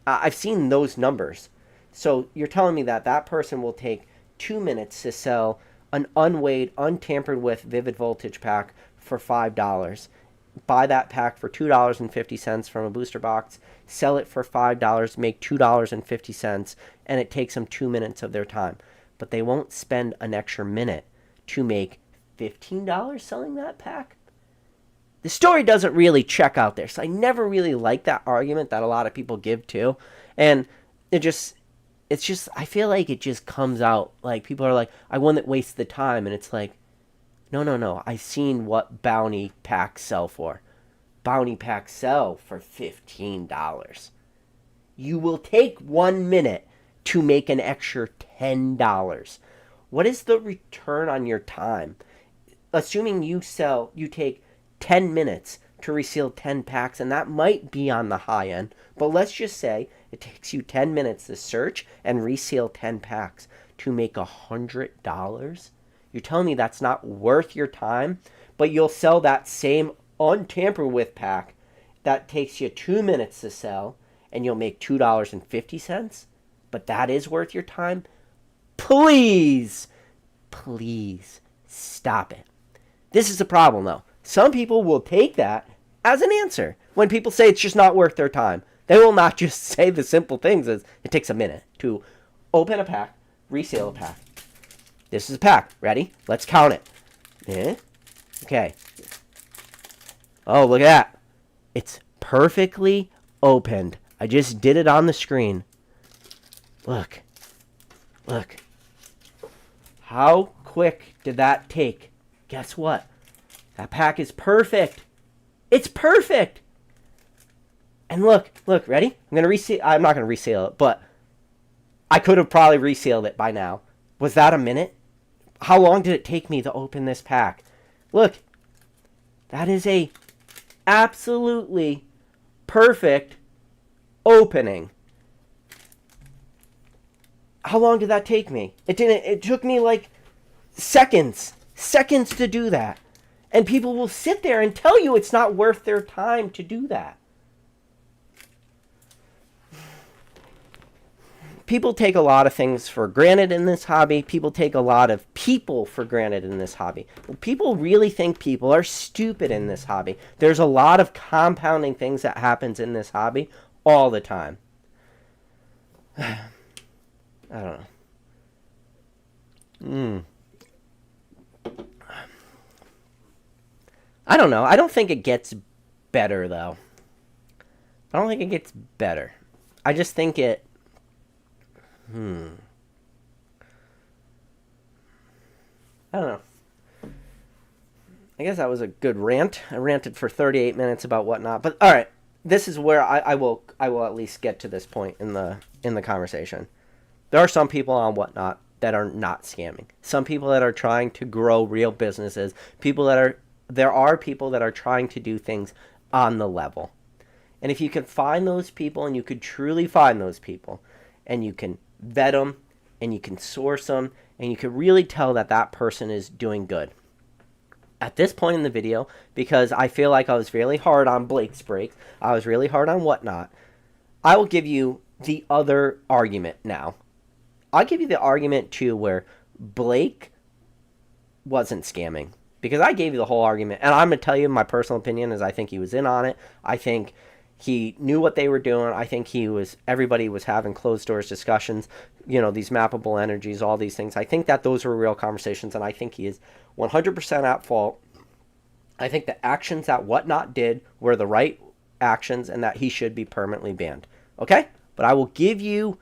I've seen those numbers. So you're telling me that that person will take 2 minutes to sell an unweighed, untampered with Vivid Voltage pack for $5, buy that pack for $2.50 from a booster box, sell it for $5, make $2.50, and it takes them 2 minutes of their time. But they won't spend an extra minute to make $15 selling that pack? The story doesn't really check out there. So I never really like that argument that a lot of people give too. And it's just, I feel like it just comes out like people are like, I wouldn't waste the time. And it's like, no. I've seen what bounty packs sell for. Bounty packs sell for $15. You will take 1 minute to make an extra $10. What is the return on your time? Assuming you take 10 minutes to reseal 10 packs, and that might be on the high end, but let's just say it takes you 10 minutes to search and reseal 10 packs to make $100. You're telling me that's not worth your time, but you'll sell that same untampered with pack that takes you 2 minutes to sell, and you'll make $2.50? But that is worth your time? Please stop it. This is the problem, though. Some people will take that as an answer when people say it's just not worth their time. They will not just say the simple things as it takes a minute to open a pack, resale a pack. This is a pack. Ready? Let's count it. Okay. Oh, look at that. It's perfectly opened. I just did it on the screen. Look. How quick did that take? Guess what? That pack is perfect. It's perfect. And look, ready? I'm not going to resale it, but I could have probably resealed it by now. Was that a minute? How long did it take me to open this pack? Look, that is a absolutely perfect opening. How long did that take me? It took me like seconds to do that. And people will sit there and tell you it's not worth their time to do that. People take a lot of things for granted in this hobby. People take a lot of people for granted in this hobby. People really think people are stupid in this hobby. There's a lot of compounding things that happens in this hobby all the time. I don't know. I don't know. I don't think it gets better, though. I don't think it gets better. I just think it... I don't know. I guess that was a good rant. I ranted for 38 minutes about whatnot. But, all right. This is where I will at least get to this point in the conversation. There are some people on whatnot that are not scamming. Some people that are trying to grow real businesses. There are people that are trying to do things on the level. And if you can find those people, and you could truly find those people, and you can vet them, and you can source them, and you can really tell that that person is doing good. At this point in the video, because I feel like I was really hard on Blake's breaks, I was really hard on whatnot, I will give you the other argument now. I'll give you the argument, too, where Blake wasn't scamming. Because I gave you the whole argument, and I'm going to tell you my personal opinion is I think he was in on it. I think he knew what they were doing. I think everybody was having closed doors discussions, these mappable energies, all these things. I think that those were real conversations, and I think he is 100% at fault. I think the actions that WhatNot did were the right actions, and that he should be permanently banned. Okay? But I will give you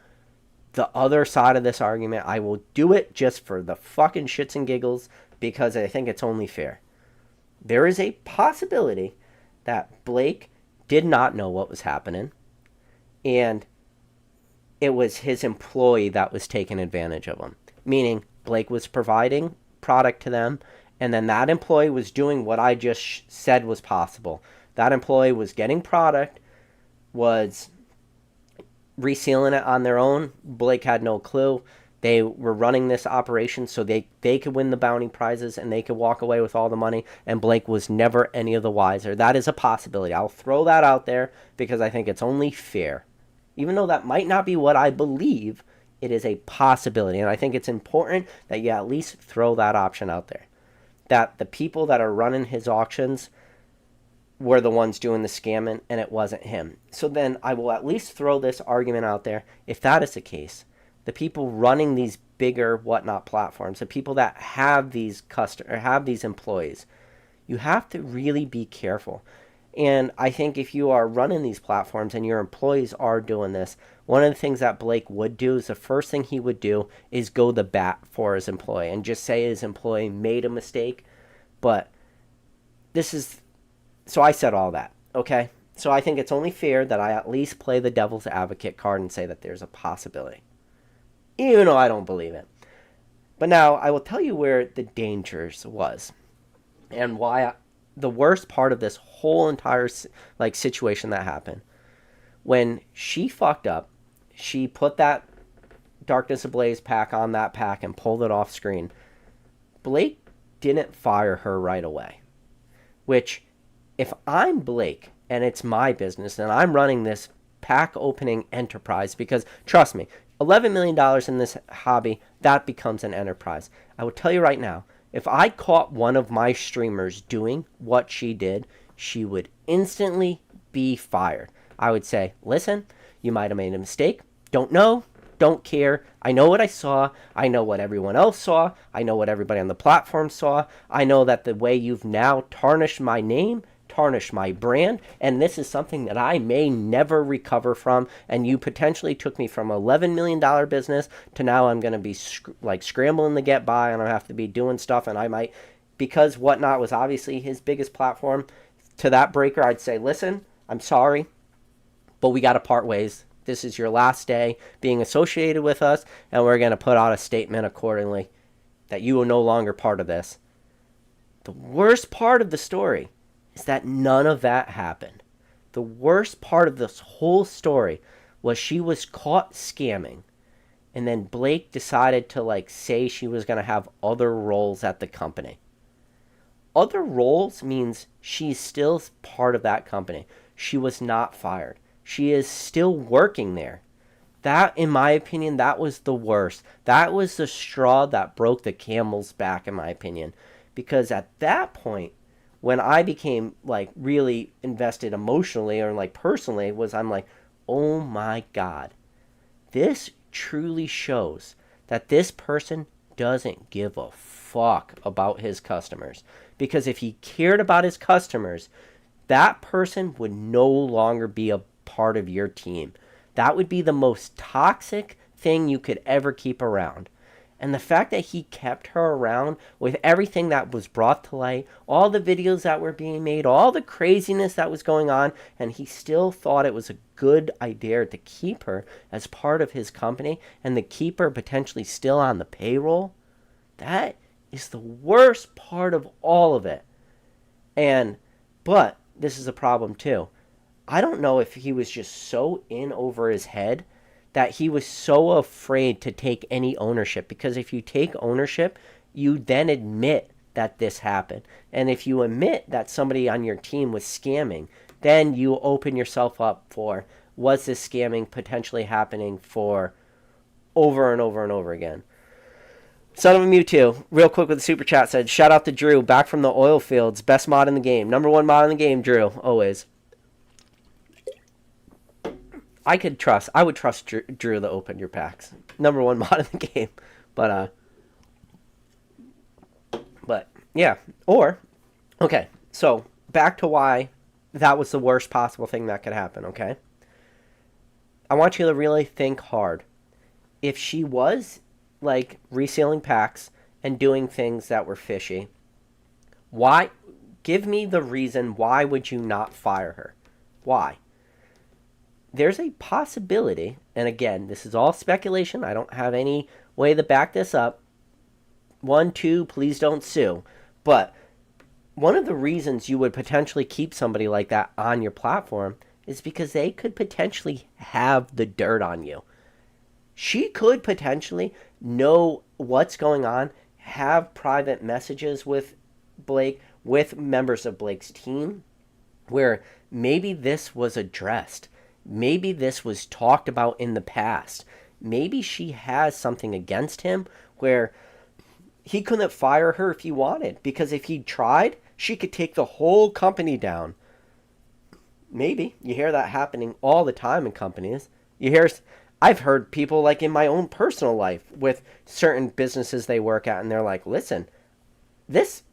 the other side of this argument. I will do it just for the fucking shits and giggles, because I think it's only fair. There is a possibility that Blake did not know what was happening, and it was his employee that was taking advantage of him. Meaning, Blake was providing product to them, and then that employee was doing what I just said was possible. That employee was getting product, was resealing it on their own. Blake had no clue. They were running this operation so they could win the bounty prizes and they could walk away with all the money, and Blake was never any of the wiser. That is a possibility. I'll throw that out there because I think it's only fair. Even though that might not be what I believe, it is a possibility, and I think it's important that you at least throw that option out there. That the people that are running his auctions were the ones doing the scamming and it wasn't him. So then I will at least throw this argument out there. If that is the case, the people running these bigger WhatNot platforms, the people that have these have these employees, you have to really be careful. And I think if you are running these platforms and your employees are doing this, one of the things that Blake would do is the first thing he would do is go the bat for his employee and just say his employee made a mistake. But this is, so I said all that, okay? So I think it's only fair that I at least play the devil's advocate card and say that there's a possibility, even though I don't believe it. But now I will tell you where the dangers was and why the worst part of this whole entire situation that happened. When she fucked up, she put that Darkness Ablaze pack on that pack and pulled it off screen. Blake didn't fire her right away. Which, if I'm Blake and it's my business and I'm running this pack opening enterprise, because trust me, $11 million in this hobby, that becomes an enterprise. I will tell you right now, if I caught one of my streamers doing what she did, she would instantly be fired. I would say, listen, you might have made a mistake. Don't know. Don't care. I know what I saw. I know what everyone else saw. I know what everybody on the platform saw. I know that the way you've now tarnished my name, tarnished my brand, and this is something that I may never recover from, and you potentially took me from $11 million business to now I'm going to be scrambling to get by, and I have to be doing stuff, and I might, because WhatNot was obviously his biggest platform, to that breaker I'd say, listen, I'm sorry, but we got to part ways. This is your last day being associated with us, and we're going to put out a statement accordingly that you are no longer part of this. The worst part of the story is that none of that happened. The worst part of this whole story was she was caught scamming, and then Blake decided to say she was going to have other roles at the company. Other roles means she's still part of that company. She was not fired. She is still working there. That, in my opinion, that was the worst. That was the straw that broke the camel's back, in my opinion. Because at that point, when I became really invested emotionally or personally, I'm like, oh my God, this truly shows that this person doesn't give a fuck about his customers. Because if he cared about his customers, that person would no longer be a part of your team. That would be the most toxic thing you could ever keep around. And the fact that he kept her around with everything that was brought to light, all the videos that were being made, all the craziness that was going on, and he still thought it was a good idea to keep her as part of his company and to keep her potentially still on the payroll, that is the worst part of all of it. But this is a problem too. I don't know if he was just so in over his head that he was so afraid to take any ownership. Because if you take ownership, you then admit that this happened. And if you admit that somebody on your team was scamming, then you open yourself up for, was this scamming potentially happening for over and over and over again? Son of a Mewtwo, real quick with the super chat, said, shout out to Drew, back from the oil fields, best mod in the game. Number one mod in the game, Drew, always. I would trust Drew to open your packs. Number one mod in the game. But yeah. Okay, so back to why that was the worst possible thing that could happen, okay? I want you to really think hard. If she was, resealing packs and doing things that were fishy, why? Give me the reason why would you not fire her? Why? There's a possibility, and again, this is all speculation. I don't have any way to back this up. 1, 2, please don't sue. But one of the reasons you would potentially keep somebody like that on your platform is because they could potentially have the dirt on you. She could potentially know what's going on, have private messages with Blake, with members of Blake's team, where maybe this was addressed. Maybe this was talked about in the past. Maybe she has something against him where he couldn't fire her if he wanted, because if he tried, she could take the whole company down. Maybe. You hear that happening all the time in companies. I've heard people like in my own personal life with certain businesses they work at, and they're like, listen, this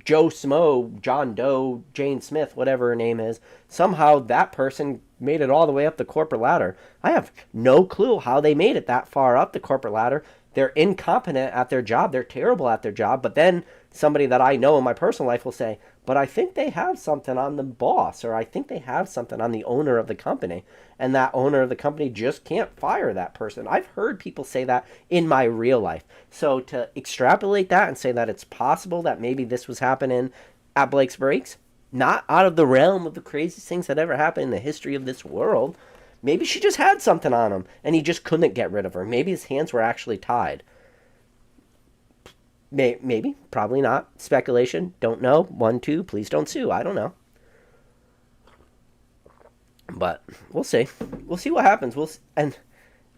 Joe Smo, John Doe, Jane Smith, whatever her name is, somehow that person made it all the way up the corporate ladder. I have no clue how they made it that far up the corporate ladder. They're incompetent at their job. They're terrible at their job. But then somebody that I know in my personal life will say, but I think they have something on the boss, or I think they have something on the owner of the company. And that owner of the company just can't fire that person. I've heard people say that in my real life. So to extrapolate that and say that it's possible that maybe this was happening at Blake's Breaks, not out of the realm of the craziest things that ever happened in the history of this world. Maybe she just had something on him and he just couldn't get rid of her. Maybe his hands were actually tied. Maybe, probably not. Speculation, don't know. 1, 2, please don't sue. I don't know. But we'll see. We'll see what happens. And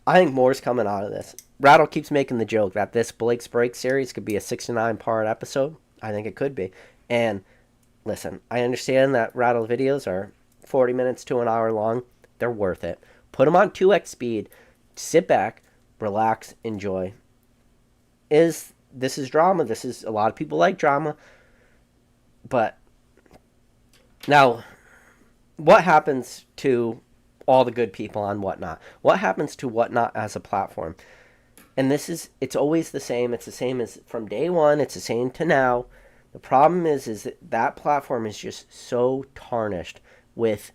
I think more's coming out of this. Rattle keeps making the joke that this Blake's Break series could be a 69-part episode. I think it could be. And listen, I understand that Rattle videos are 40 minutes to an hour long. They're worth it. Put them on 2x speed. Sit back, relax, enjoy. This is drama. A lot of people like drama. But now, what happens to all the good people on WhatNot? What happens to WhatNot as a platform? And it's always the same. It's the same as from day one. It's the same to now. The problem is that platform is just so tarnished with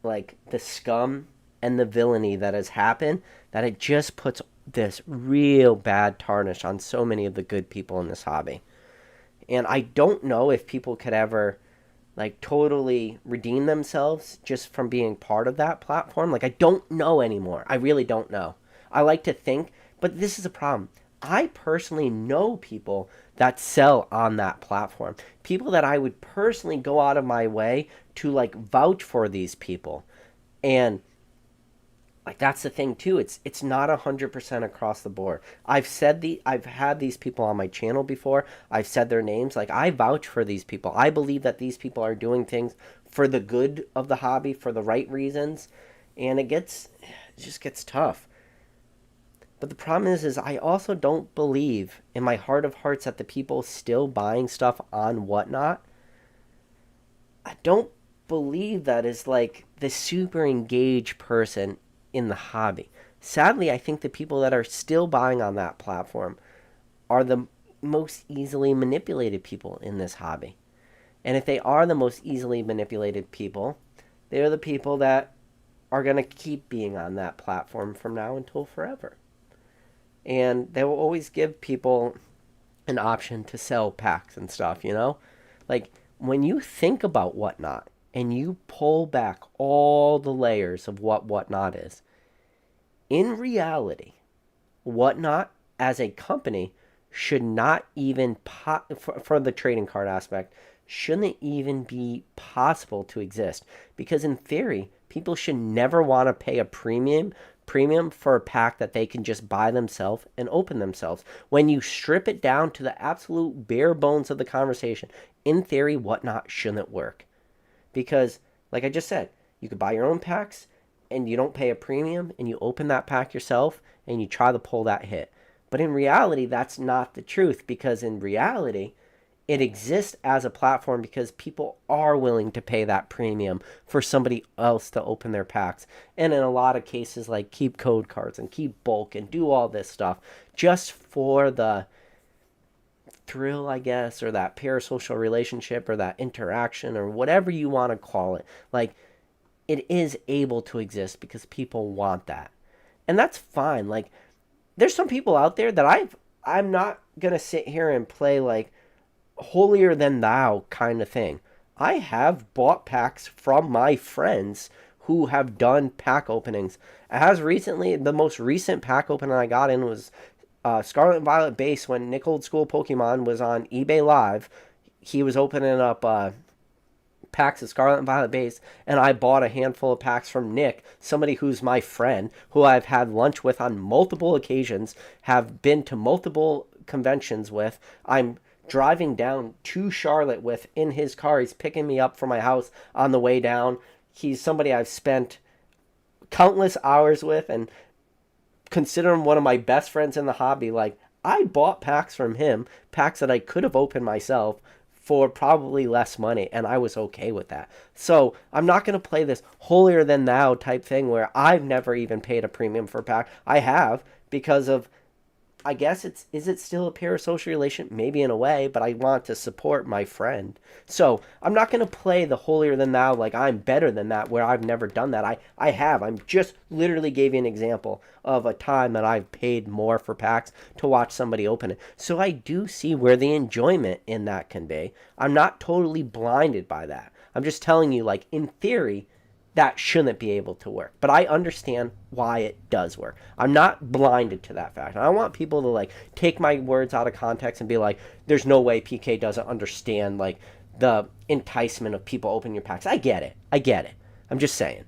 like the scum and the villainy that has happened that it just puts this real bad tarnish on so many of the good people in this hobby. And I don't know if people could ever like totally redeem themselves just from being part of that platform. Like I don't know anymore. I really don't know. I like to think, but this is a problem. I personally know people that sell on that platform. People that I would personally go out of my way to like vouch for these people. And like that's the thing too. It's not 100% across the board. I've had these people on my channel before. I've said their names. Like I vouch for these people. I believe that these people are doing things for the good of the hobby, for the right reasons, and it just gets tough. But the problem is I also don't believe in my heart of hearts that the people still buying stuff on WhatNot, I don't believe that is like the super engaged person in the hobby. Sadly, I think the people that are still buying on that platform are the most easily manipulated people in this hobby. And if they are the most easily manipulated people, they're the people that are going to keep being on that platform from now until forever. And they will always give people an option to sell packs and stuff, you know? Like, when you think about WhatNot and you pull back all the layers of what WhatNot is, in reality, WhatNot as a company should not even, for the trading card aspect, shouldn't even be possible to exist. Because in theory, people should never want to pay a premium for a pack that they can just buy themselves and open themselves. When you strip it down to the absolute bare bones of the conversation, in theory, WhatNot shouldn't work. Because, like I just said, you could buy your own packs and you don't pay a premium and you open that pack yourself and you try to pull that hit. But in reality, that's not the truth, because in reality, it exists as a platform because people are willing to pay that premium for somebody else to open their packs. And in a lot of cases, like keep code cards and keep bulk and do all this stuff just for the thrill, I guess, or that parasocial relationship or that interaction or whatever you want to call it. Like, it is able to exist because people want that. And that's fine. Like, there's some people out there that I'm not going to sit here and play like holier than thou kind of thing. I have bought packs from my friends who have done pack openings. As recently, the most recent pack opening I got in was Scarlet and Violet base when Nick Old School Pokemon was on eBay Live. He was opening up packs of Scarlet and Violet base, and I bought a handful of packs from Nick, somebody who's my friend, who I've had lunch with on multiple occasions, have been to multiple conventions with. I'm driving down to Charlotte with in his car. He's picking me up from my house on the way down. He's somebody I've spent countless hours with, and consider him one of my best friends in the hobby. Like, I bought packs from him, packs that I could have opened myself for probably less money, and I was okay with that. So I'm not going to play this holier than thou type thing where I've never even paid a premium for a pack. I have, because of, I guess is it still a parasocial relation? Maybe in a way, but I want to support my friend. So I'm not going to play the holier than thou like I'm better than that where I've never done that. I have. I'm just literally gave you an example of a time that I've paid more for packs to watch somebody open it. So I do see where the enjoyment in that can be. I'm not totally blinded by that. I'm just telling you, like, in theory, that shouldn't be able to work. But I understand why it does work. I'm not blinded to that fact. I don't want people to, like, take my words out of context and be like, there's no way PK doesn't understand, like, the enticement of people opening your packs. I get it. I'm just saying.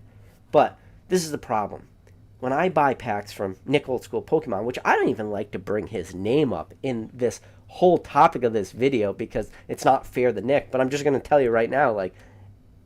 But this is the problem. When I buy packs from Nick Old School Pokemon, which I don't even like to bring his name up in this whole topic of this video because it's not fair to Nick, but I'm just going to tell you right now, like,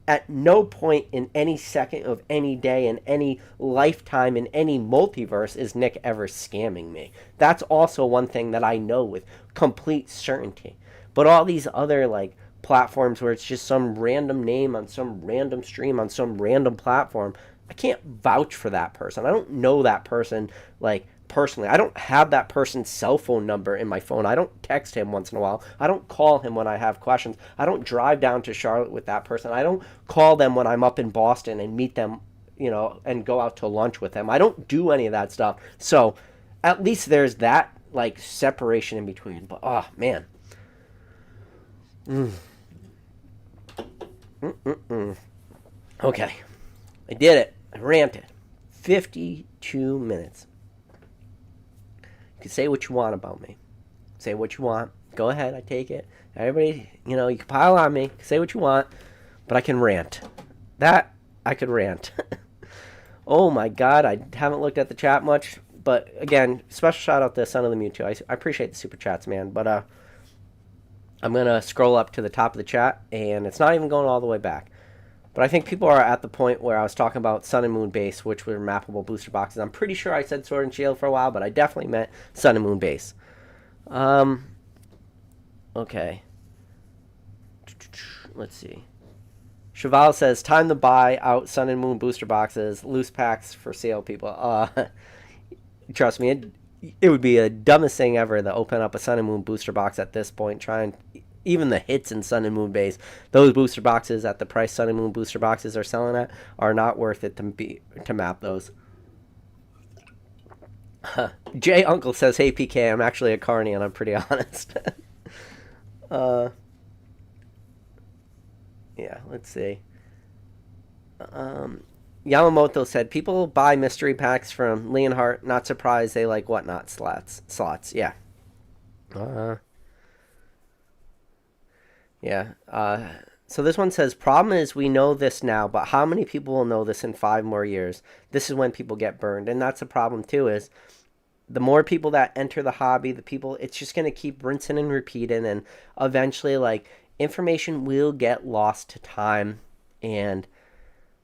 at no point in any second of any day in any lifetime in any multiverse is Nick ever scamming me. That's also one thing that I know with complete certainty. But all these other, like, platforms where it's just some random name on some random stream on some random platform, I can't vouch for that person. I don't know that person, like, personally. I don't have that person's cell phone number in my phone. I don't text him once in a while. I don't call him when I have questions. I don't drive down to Charlotte with that person. I don't call them when I'm up in Boston and meet them, you know, and go out to lunch with them. I don't do any of that stuff. So at least there's that, like, separation in between. But, oh, man. Okay. I did it. I ranted. 52 minutes. You can say what you want about me. Say what you want. Go ahead. I take it. Everybody, you know, you can pile on me. Say what you want. But I can rant. That, I could rant. Oh my God. I haven't looked at the chat much. But again, special shout out to Son of the Mewtwo. I appreciate the super chats, man. But I'm going to scroll up to the top of the chat. And it's not even going all the way back. But I think people are at the point where I was talking about Sun and Moon base, which were mappable booster boxes. I'm pretty sure I said Sword and Shield for a while, but I definitely meant Sun and Moon base. Okay. Let's see. Cheval says, time to buy out Sun and Moon booster boxes, loose packs for sale, people. Trust me, it would be the dumbest thing ever to open up a Sun and Moon booster box at this point, trying... Even the hits in Sun and Moon base, those booster boxes at the price Sun and Moon booster boxes are selling at are not worth it to map those. Jay Uncle says, hey PK, I'm actually a carny and I'm pretty honest. Yeah, let's see. Yamamoto said, people buy mystery packs from Leonhardt, not surprised they like WhatNot slots. Yeah. Yeah. So this one says, problem is we know this now, but how many people will know this in 5 more years? This is when people get burned. And that's the problem too, is the more people that enter the hobby, the people, it's just going to keep rinsing and repeating. And eventually, like, information will get lost to time. And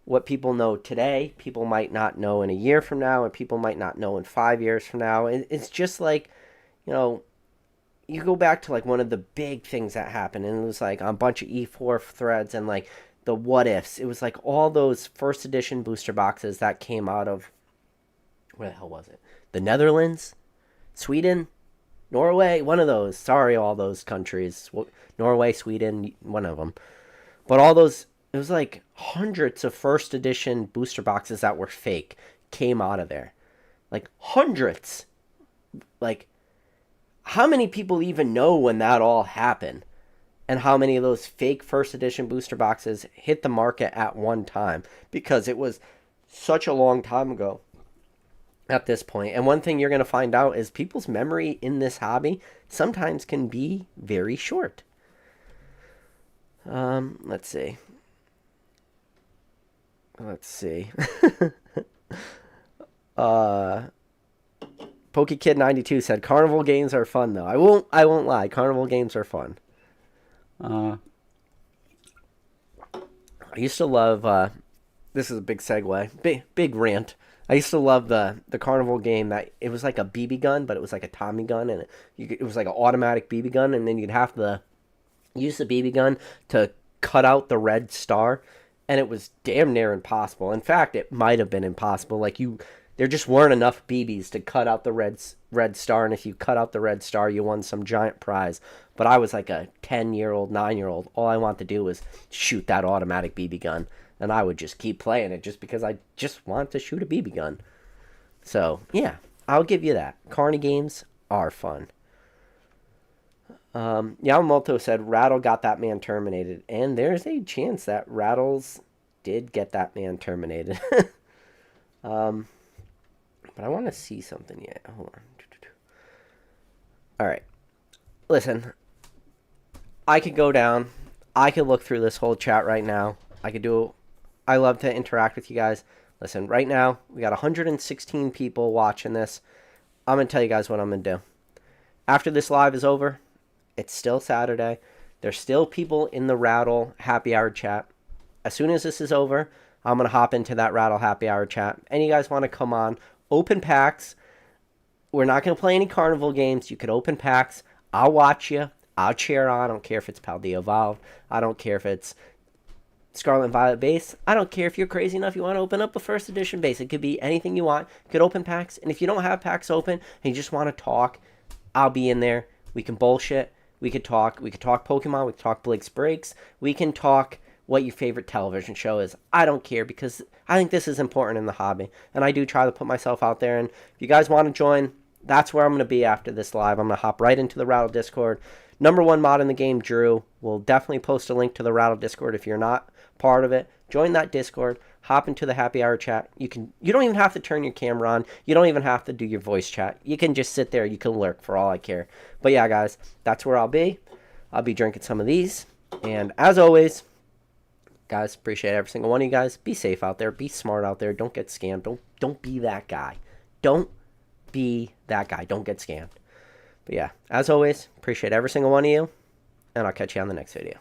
what people know today, people might not know in a year from now, and people might not know in 5 years from now. It's just like, you know, you go back to, like, one of the big things that happened, and it was, like, a bunch of E4 threads and, like, the what-ifs. It was, like, all those first edition booster boxes that came out of, where the hell was it? The Netherlands? Sweden? Norway? One of those. Sorry, all those countries. Norway, Sweden, one of them. But all those, it was, like, hundreds of first edition booster boxes that were fake came out of there. Like, hundreds. Like, how many people even know when that all happened? And how many of those fake first edition booster boxes hit the market at one time? Because it was such a long time ago at this point. And one thing you're going to find out is people's memory in this hobby sometimes can be very short. Let's see. PokeKid92 said carnival games are fun though. I won't lie. Carnival games are fun. I used to love this is a big segue. Big rant. I used to love the carnival game that it was like a BB gun, but it was like a Tommy gun, and it was like an automatic BB gun, and then you'd have to use the BB gun to cut out the red star, and it was damn near impossible. In fact, it might have been impossible. There just weren't enough BBs to cut out the red star, and if you cut out the red star, you won some giant prize. But I was like a 10-year-old, 9-year-old. All I wanted to do was shoot that automatic BB gun. And I would just keep playing it just because I just want to shoot a BB gun. So, yeah, I'll give you that. Carny games are fun. Yamamoto said Rattle got that man terminated. And there's a chance that Rattles did get that man terminated. But I want to see something yet. Hold on. All right. Listen, I could go down. I could look through this whole chat right now. I love to interact with you guys. Listen, right now, we got 116 people watching this. I'm going to tell you guys what I'm going to do. After this live is over, it's still Saturday. There's still people in the Rattle Happy Hour chat. As soon as this is over, I'm going to hop into that Rattle Happy Hour chat. And you guys want to come on, open packs. We're not going to play any carnival games. You could open packs. I'll watch you. I'll cheer on. I don't care if it's Paldea Evolved. I don't care if it's Scarlet and Violet base. I don't care if you're crazy enough you want to open up a first edition base. It could be anything you want. You could open packs. And if you don't have packs open and you just want to talk, I'll be in there. We can bullshit. We could talk. We could talk Pokemon. We could talk Blake's Breaks. We can talk what your favorite television show is. I don't care because I think this is important in the hobby. And I do try to put myself out there. And if you guys want to join, that's where I'm going to be after this live. I'm going to hop right into the Rattle Discord. Number one mod in the game, Drew, will definitely post a link to the Rattle Discord if you're not part of it. Join that Discord. Hop into the Happy Hour chat. You don't even have to turn your camera on. You don't even have to do your voice chat. You can just sit there. You can lurk for all I care. But yeah, guys, that's where I'll be. I'll be drinking some of these. And as always, guys, appreciate every single one of you guys. Be safe out there. Be smart out there. Don't get scammed. Don't be that guy. Don't be that guy. Don't get scammed. But yeah, as always, appreciate every single one of you, and I'll catch you on the next video.